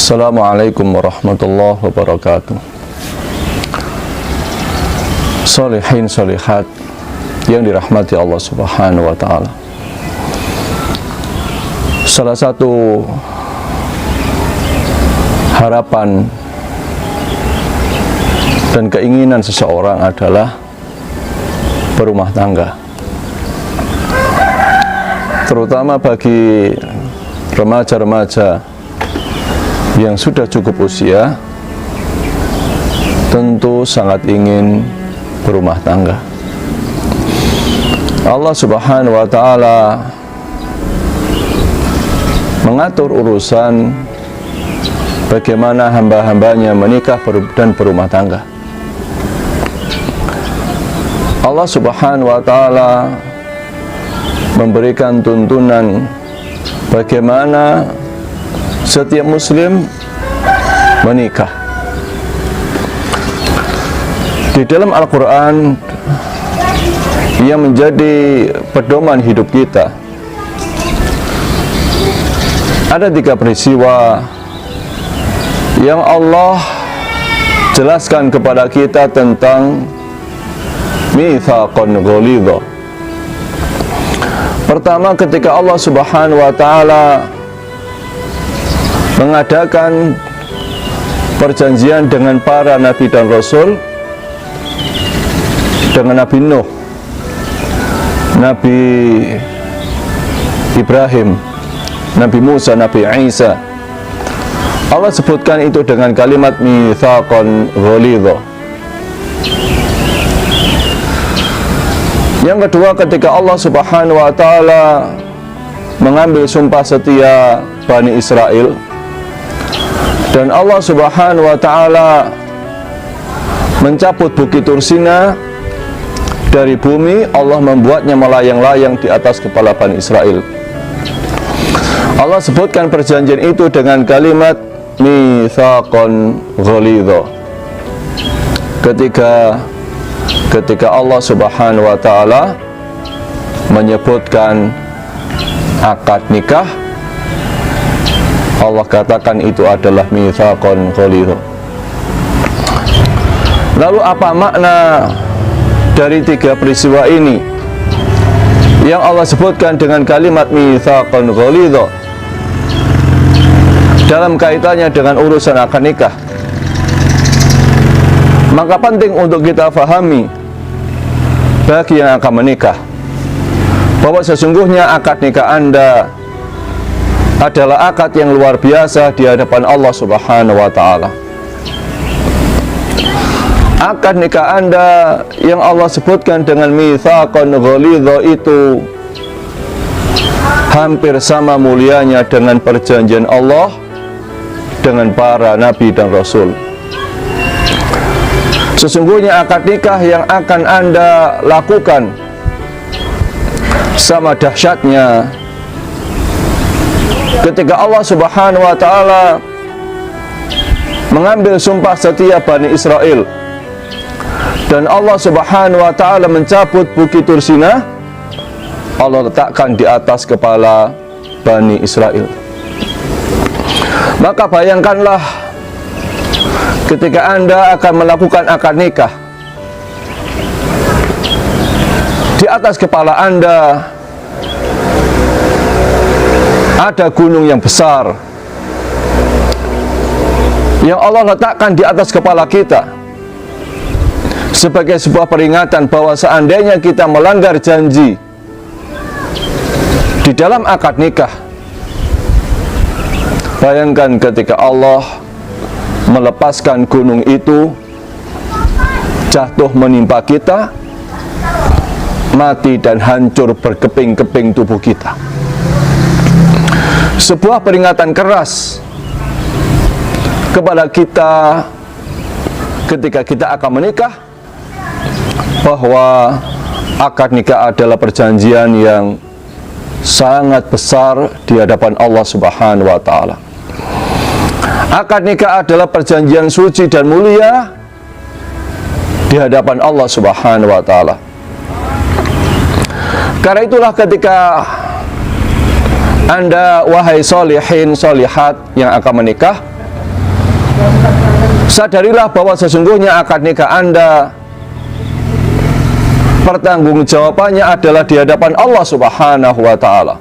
Assalamualaikum warahmatullahi wabarakatuh. Sholihin sholihat yang dirahmati Allah Subhanahu wa ta'ala, salah satu harapan dan keinginan seseorang adalah berumah tangga, terutama bagi remaja-remaja yang sudah cukup usia, tentu sangat ingin berumah tangga. Allah Subhanahu wa ta'ala mengatur urusan bagaimana hamba-hambanya menikah dan berumah tangga. Allah Subhanahu wa ta'ala memberikan tuntunan bagaimana setiap muslim menikah. Di dalam Al-Quran yang menjadi pedoman hidup kita, ada 3 peristiwa yang Allah jelaskan kepada kita tentang mitsaqan ghalidha. Pertama, ketika Allah Subhanahu wa ta'ala mengadakan perjanjian dengan para nabi dan rasul, dengan Nabi Nuh, Nabi Ibrahim, Nabi Musa, Nabi Isa. Allah sebutkan itu dengan kalimat mitsaqan ghalidha. Yang kedua, ketika Allah Subhanahu wa ta'ala mengambil sumpah setia Bani Israel, dan Allah Subhanahu wa ta'ala mencabut Bukit Tursina dari bumi, Allah membuatnya melayang-layang di atas kepala Bani Israel. Allah sebutkan perjanjian itu dengan kalimat mitsaqan ghalidha. Ketika Allah Subhanahu wa ta'ala menyebutkan akad nikah, Allah katakan itu adalah mitsaqan ghalidha. Lalu apa makna dari 3 peristiwa ini yang Allah sebutkan dengan kalimat mitsaqan ghalidha dalam kaitannya dengan urusan akad nikah? Maka penting untuk kita fahami bagi yang akan menikah bahwa sesungguhnya akad nikah Anda adalah akad yang luar biasa di hadapan Allah Subhanahu wa ta'ala. Akad nikah Anda yang Allah sebutkan dengan mitsaqan ghalidha itu hampir sama mulianya dengan perjanjian Allah dengan para nabi dan rasul. Sesungguhnya akad nikah yang akan Anda lakukan sama dahsyatnya ketika Allah Subhanahu wa ta'ala mengambil sumpah setia Bani Israel, dan Allah Subhanahu wa ta'ala mencabut Bukit Tursina, Allah letakkan di atas kepala Bani Israel. Maka bayangkanlah ketika Anda akan melakukan akad nikah, di atas kepala Anda ada gunung yang besar yang Allah letakkan di atas kepala kita sebagai sebuah peringatan bahwa seandainya kita melanggar janji di dalam akad nikah, bayangkan ketika Allah melepaskan gunung itu jatuh menimpa kita, mati dan hancur berkeping-keping tubuh kita. Sebuah peringatan keras kepada kita ketika kita akan menikah, bahwa akad nikah adalah perjanjian yang sangat besar di hadapan Allah Subhanahu wa ta'ala. Akad nikah adalah perjanjian suci dan mulia di hadapan Allah Subhanahu wa ta'ala. Karena itulah ketika Anda, wahai solihin solihat yang akan menikah, sadarilah bahwa sesungguhnya akad nikah Anda pertanggungjawabannya adalah di hadapan Allah Subhanahu wa Ta'ala.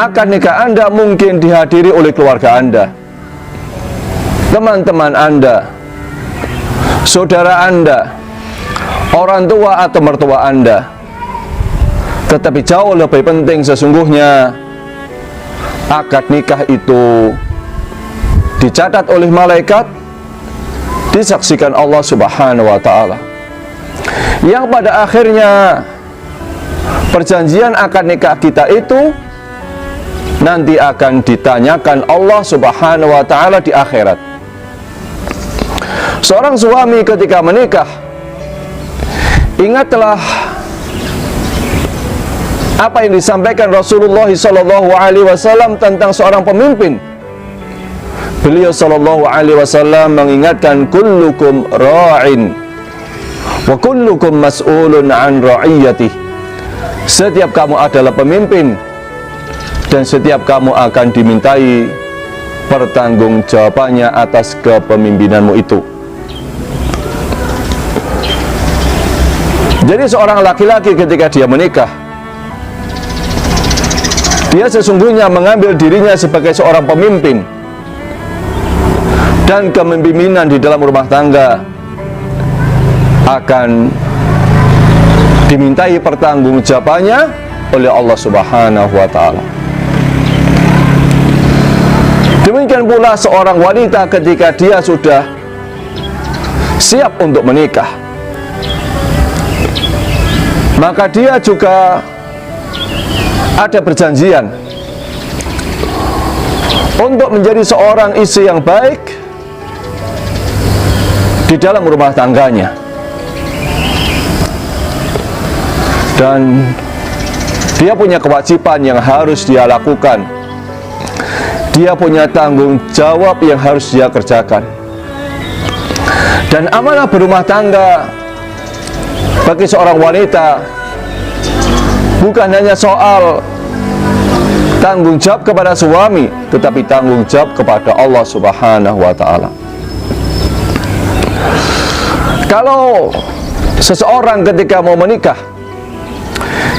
Akad nikah Anda mungkin dihadiri oleh keluarga Anda, teman-teman Anda, saudara Anda, orang tua atau mertua Anda. Tetapi jauh lebih penting sesungguhnya akad nikah itu dicatat oleh malaikat, disaksikan Allah Subhanahu wa Ta'ala, yang pada akhirnya perjanjian akad nikah kita itu nanti akan ditanyakan Allah Subhanahu wa Ta'ala di akhirat. Seorang suami ketika menikah, ingatlah apa yang disampaikan Rasulullah SAW tentang seorang pemimpin. Beliau SAW mengingatkan, kullukum ra'in wa kullukum mas'ulun an ra'iyatih. Setiap kamu adalah pemimpin dan setiap kamu akan dimintai pertanggungjawabannya atas kepemimpinanmu itu. Jadi seorang laki-laki ketika dia menikah, dia sesungguhnya mengambil dirinya sebagai seorang pemimpin, dan kepemimpinan di dalam rumah tangga akan dimintai pertanggungjawabannya oleh Allah Subhanahu wa Ta'ala. Demikian pula seorang wanita ketika dia sudah siap untuk menikah, maka dia juga ada perjanjian untuk menjadi seorang istri yang baik di dalam rumah tangganya. Dan dia punya kewajiban yang harus dia lakukan. Dia punya tanggung jawab yang harus dia kerjakan. Dan amanah berumah tangga bagi seorang wanita bukan hanya soal tanggung jawab kepada suami, tetapi tanggung jawab kepada Allah Subhanahu wa Ta'ala. Kalau seseorang ketika mau menikah,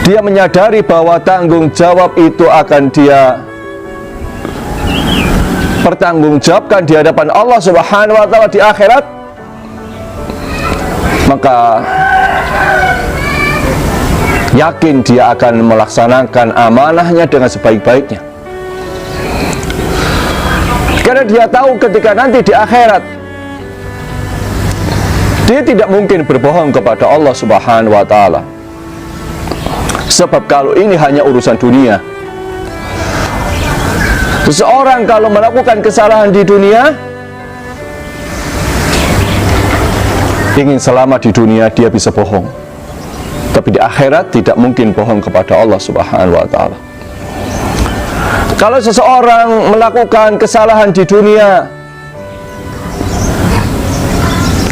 dia menyadari bahwa tanggung jawab itu akan dia pertanggungjawabkan di hadapan Allah Subhanahu wa Ta'ala di akhirat, maka yakin dia akan melaksanakan amanahnya dengan sebaik-baiknya. Karena dia tahu ketika nanti di akhirat dia tidak mungkin berbohong kepada Allah Subhanahu wa Ta'ala. Sebab kalau ini hanya urusan dunia, seseorang kalau melakukan kesalahan di dunia, ingin selamat di dunia, dia bisa bohong. Tapi di akhirat tidak mungkin bohong kepada Allah Subhanahu wa Ta'ala. Kalau seseorang melakukan kesalahan di dunia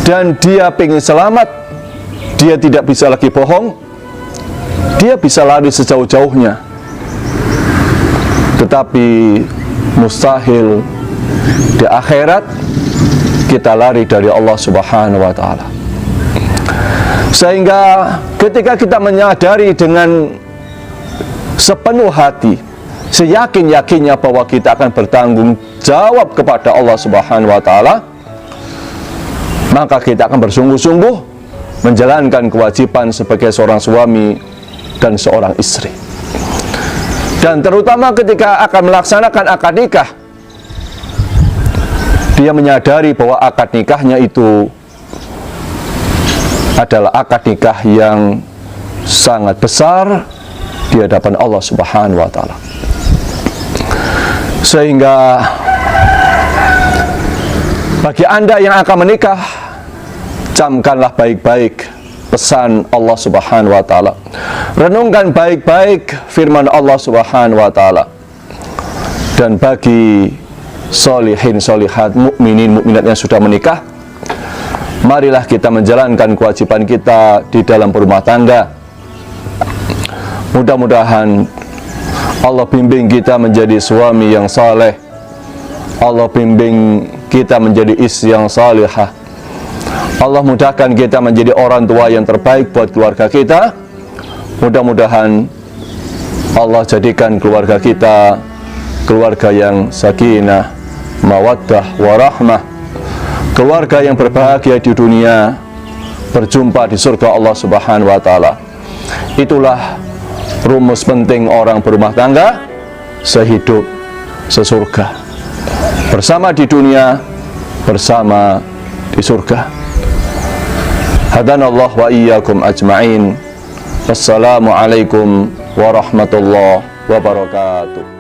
dan dia ingin selamat, dia tidak bisa lagi bohong, dia bisa lari sejauh-jauhnya. Tetapi mustahil di akhirat kita lari dari Allah Subhanahu wa Ta'ala. Sehingga ketika kita menyadari dengan sepenuh hati, seyakin-yakinnya bahwa kita akan bertanggung jawab kepada Allah Subhanahu wa Ta'ala, maka kita akan bersungguh-sungguh menjalankan kewajiban sebagai seorang suami dan seorang istri. Dan terutama ketika akan melaksanakan akad nikah, dia menyadari bahwa akad nikahnya itu adalah akad nikah yang sangat besar di hadapan Allah Subhanahu wa Ta'ala. Sehingga bagi Anda yang akan menikah, camkanlah baik-baik pesan Allah Subhanahu wa Ta'ala. Renungkan baik-baik firman Allah Subhanahu wa Ta'ala. Dan bagi solihin solihat, mukminin mukminat yang sudah menikah, marilah kita menjalankan kewajiban kita di dalam rumah tangga. Mudah-mudahan Allah bimbing kita menjadi suami yang saleh, Allah bimbing kita menjadi istri yang salihah. Allah mudahkan kita menjadi orang tua yang terbaik buat keluarga kita. Mudah-mudahan Allah jadikan keluarga kita keluarga yang sakinah, mawaddah, warahmah, keluarga yang berbahagia di dunia, berjumpa di surga Allah Subhanahu wa Ta'ala. Itulah rumus penting orang berumah tangga, sehidup sesurga, bersama di dunia, bersama di surga. Hadanallah wa iyyakum ajma'in. Wassalamualaikum warahmatullahi wabarakatuh.